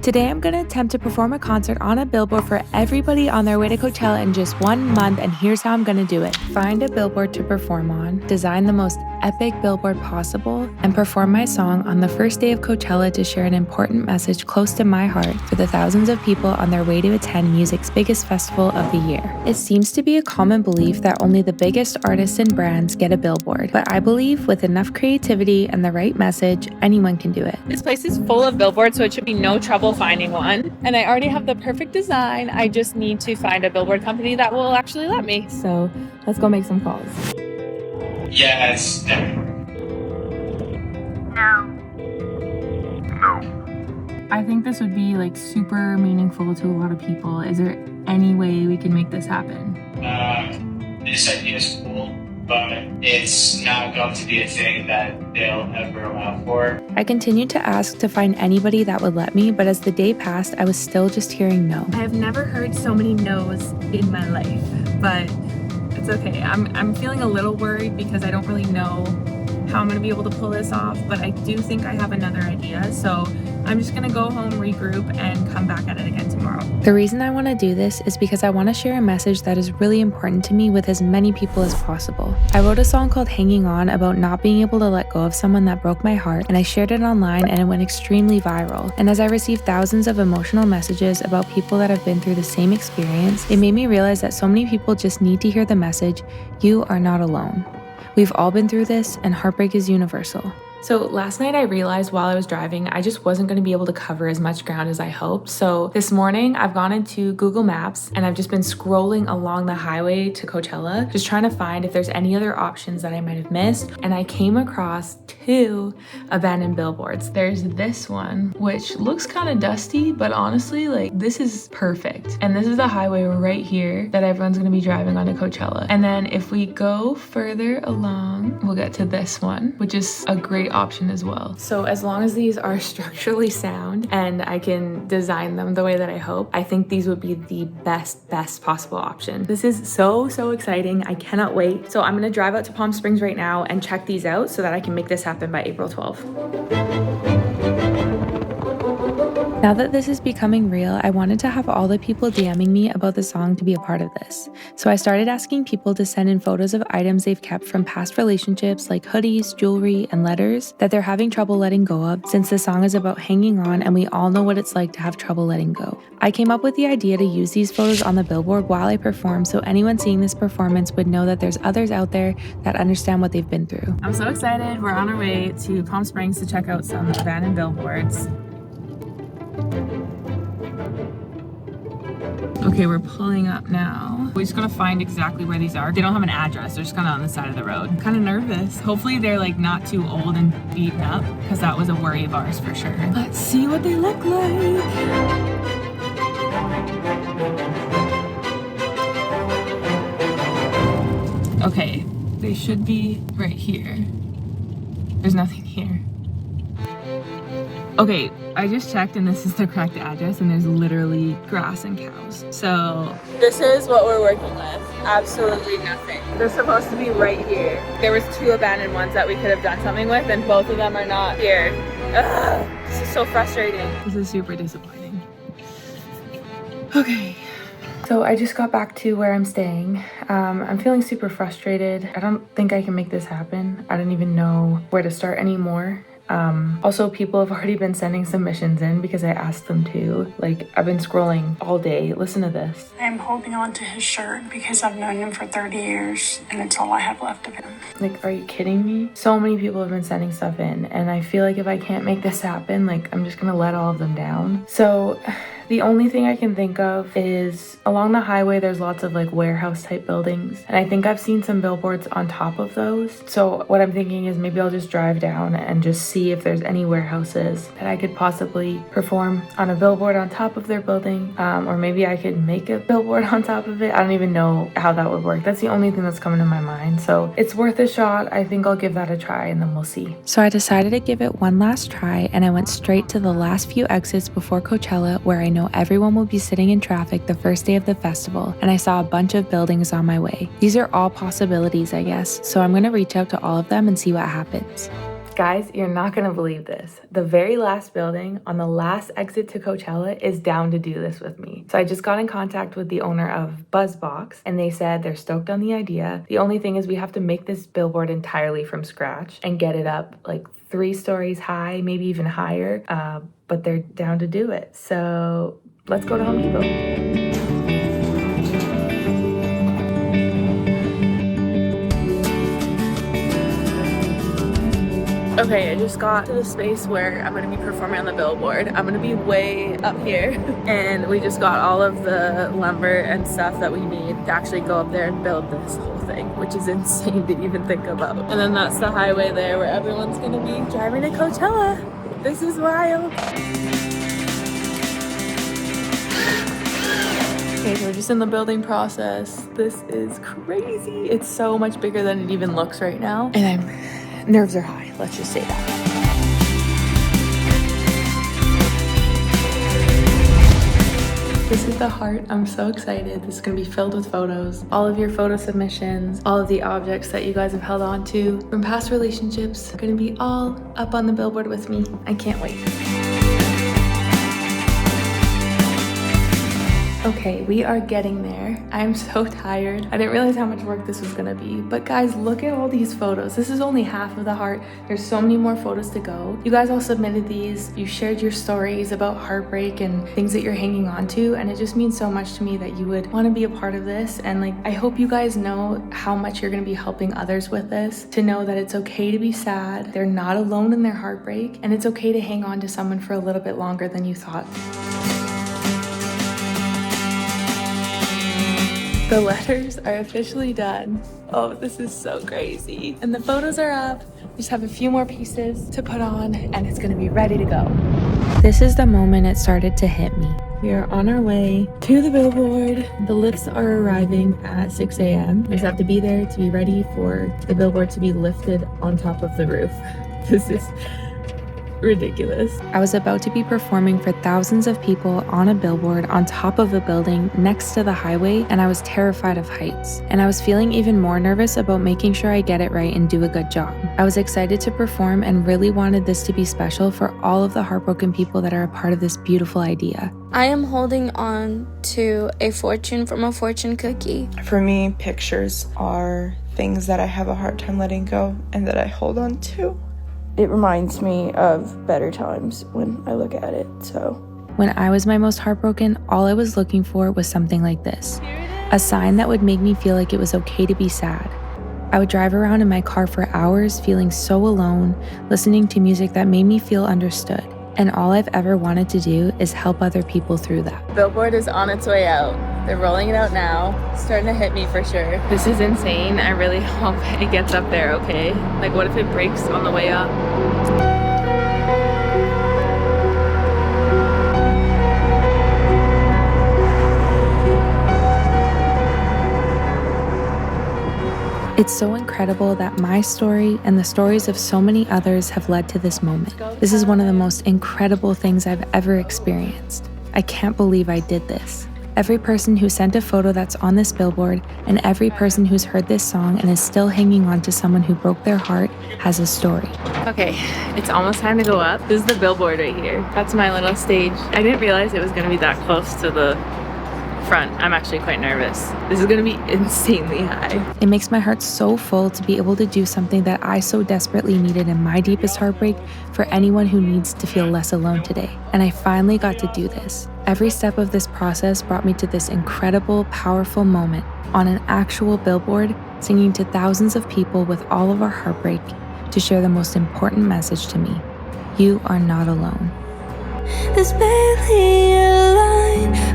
Today I'm going to attempt to perform a concert on a billboard for everybody on their way to Coachella in just 1 month, and here's how I'm going to do it. Find a billboard to perform on, design the most epic billboard possible, and perform my song on the first day of Coachella to share an important message close to my heart for the thousands of people on their way to attend music's biggest festival of the year. It seems to be a common belief that only the biggest artists and brands get a billboard, but I believe with enough creativity and the right message, anyone can do it. This place is full of billboards, so it should be no trouble finding one. And I already have the perfect design. I just need to find a billboard company that will actually let me. So let's go make some calls. Yes. No. I think this would be like super meaningful to a lot of people. Is there any way we can make this happen? This idea is cool, but it's not going to be a thing that they'll ever allow for. I continued to ask to find anybody that would let me, but as the day passed, I was still just hearing no. I have never heard so many no's in my life, but it's okay. I'm feeling a little worried because I don't really know how I'm gonna be able to pull this off, but I do think I have another idea, so I'm just gonna go home, regroup, and come back at it again tomorrow. The reason I want to do this is because I want to share a message that is really important to me with as many people as possible. I wrote a song called Hanging On about not being able to let go of someone that broke my heart, and I shared it online and it went extremely viral. And as I received thousands of emotional messages about people that have been through the same experience, it made me realize that so many people just need to hear the message, you are not alone. We've all been through this, and heartbreak is universal. So last night I realized while I was driving, I just wasn't going to be able to cover as much ground as I hoped. So this morning I've gone into Google Maps and I've just been scrolling along the highway to Coachella, just trying to find if there's any other options that I might have missed. And I came across 2 abandoned billboards. There's this one, which looks kind of dusty, but honestly, like this is perfect. And this is the highway right here that everyone's going to be driving on to Coachella. And then if we go further along, we'll get to this one, which is a great option as well. So as long as these are structurally sound and I can design them the way that I hope, I think these would be the best possible option. This is so exciting. I cannot wait. So I'm gonna drive out to Palm Springs right now and check these out so that I can make this happen by April 12th. Now that this is becoming real, I wanted to have all the people DMing me about the song to be a part of this. So I started asking people to send in photos of items they've kept from past relationships like hoodies, jewelry, and letters that they're having trouble letting go of, since the song is about hanging on and we all know what it's like to have trouble letting go. I came up with the idea to use these photos on the billboard while I perform, so anyone seeing this performance would know that there's others out there that understand what they've been through. I'm so excited. We're on our way to Palm Springs to check out some abandoned billboards. Okay, we're pulling up now. We're just gonna find exactly where these are. They don't have an address, they're just kind of on the side of the road. I'm kind of nervous. Hopefully they're like not too old and beaten up, because that was a worry of ours for sure. Let's see what they look like. Okay, they should be right here. There's nothing here. Okay, I just checked and this is the correct address, and there's literally grass and cows. So this is what we're working with. Absolutely nothing. They're supposed to be right here. There was 2 abandoned ones that we could have done something with, and both of them are not here. Ugh, this is so frustrating. This is super disappointing. Okay. So I just got back to where I'm staying. I'm feeling super frustrated. I don't think I can make this happen. I don't even know where to start anymore. Also, people have already been sending submissions in because I asked them to. Like, I've been scrolling all day. Listen to this. I am holding on to his shirt because I've known him for 30 years and it's all I have left of him. Like, are you kidding me? So many people have been sending stuff in, and I feel like if I can't make this happen, like, I'm just gonna let all of them down. So the only thing I can think of is along the highway, there's lots of like warehouse type buildings. And I think I've seen some billboards on top of those. So what I'm thinking is maybe I'll just drive down and just see if there's any warehouses that I could possibly perform on a billboard on top of their building. Or maybe I could make a billboard on top of it. I don't even know how that would work. That's the only thing that's coming to my mind. So it's worth a shot. I think I'll give that a try and then we'll see. So I decided to give it one last try, and I went straight to the last few exits before Coachella, where I know everyone will be sitting in traffic the first day of the festival, and I saw a bunch of buildings on my way. These are all possibilities, I guess, so I'm gonna reach out to all of them and see what happens. Guys, you're not gonna believe this. The very last building on the last exit to Coachella is down to do this with me. So I just got in contact with the owner of Buzzbox and they said they're stoked on the idea. The only thing is we have to make this billboard entirely from scratch and get it up like 3 stories high, maybe even higher, but they're down to do it. So let's go to Home Depot. Okay, I just got to the space where I'm going to be performing on the billboard. I'm going to be way up here and we just got all of the lumber and stuff that we need to actually go up there and build this whole thing, which is insane to even think about. And then that's the highway there where everyone's going to be driving to Coachella. This is wild. Okay, so we're just in the building process. This is crazy. It's so much bigger than it even looks right now. And nerves are high, let's just say that. This is the heart. I'm so excited. This is gonna be filled with photos. All of your photo submissions, all of the objects that you guys have held on to from past relationships are gonna be all up on the billboard with me. I can't wait. Okay, we are getting there. I'm so tired. I didn't realize how much work this was gonna be. But guys, look at all these photos. This is only half of the heart. There's so many more photos to go. You guys all submitted these. You shared your stories about heartbreak and things that you're hanging on to. And it just means so much to me that you would wanna be a part of this. And like, I hope you guys know how much you're gonna be helping others with this. To know that it's okay to be sad. They're not alone in their heartbreak. And it's okay to hang on to someone for a little bit longer than you thought. The letters are officially done. Oh, this is so crazy. And the photos are up. We just have a few more pieces to put on and it's gonna be ready to go. This is the moment it started to hit me. We are on our way to the billboard. The lifts are arriving at 6 a.m. We just have to be there to be ready for the billboard to be lifted on top of the roof. This is ridiculous. I was about to be performing for thousands of people on a billboard on top of a building next to the highway, and I was terrified of heights. And I was feeling even more nervous about making sure I get it right and do a good job. I was excited to perform and really wanted this to be special for all of the heartbroken people that are a part of this beautiful idea. I am holding on to a fortune from a fortune cookie. For me, pictures are things that I have a hard time letting go and that I hold on to. It reminds me of better times when I look at it, so. When I was my most heartbroken, all I was looking for was something like this. A sign that would make me feel like it was okay to be sad. I would drive around in my car for hours feeling so alone, listening to music that made me feel understood. And all I've ever wanted to do is help other people through that. Billboard is on its way out. They're rolling it out now. It's starting to hit me for sure. This is insane. I really hope it gets up there okay. Like what if it breaks on the way up? It's so incredible that my story and the stories of so many others have led to this moment. This is one of the most incredible things I've ever experienced. I can't believe I did this. Every person who sent a photo that's on this billboard and every person who's heard this song and is still hanging on to someone who broke their heart has a story. Okay, it's almost time to go up. This is the billboard right here. That's my little stage. I didn't realize it was gonna be that close to the front. I'm actually quite nervous. This is gonna be insanely high. It makes my heart so full to be able to do something that I so desperately needed in my deepest heartbreak for anyone who needs to feel less alone today. And I finally got to do this. Every step of this process brought me to this incredible, powerful moment on an actual billboard, singing to thousands of people with all of our heartbreak to share the most important message to me. You are not alone. There's barely a line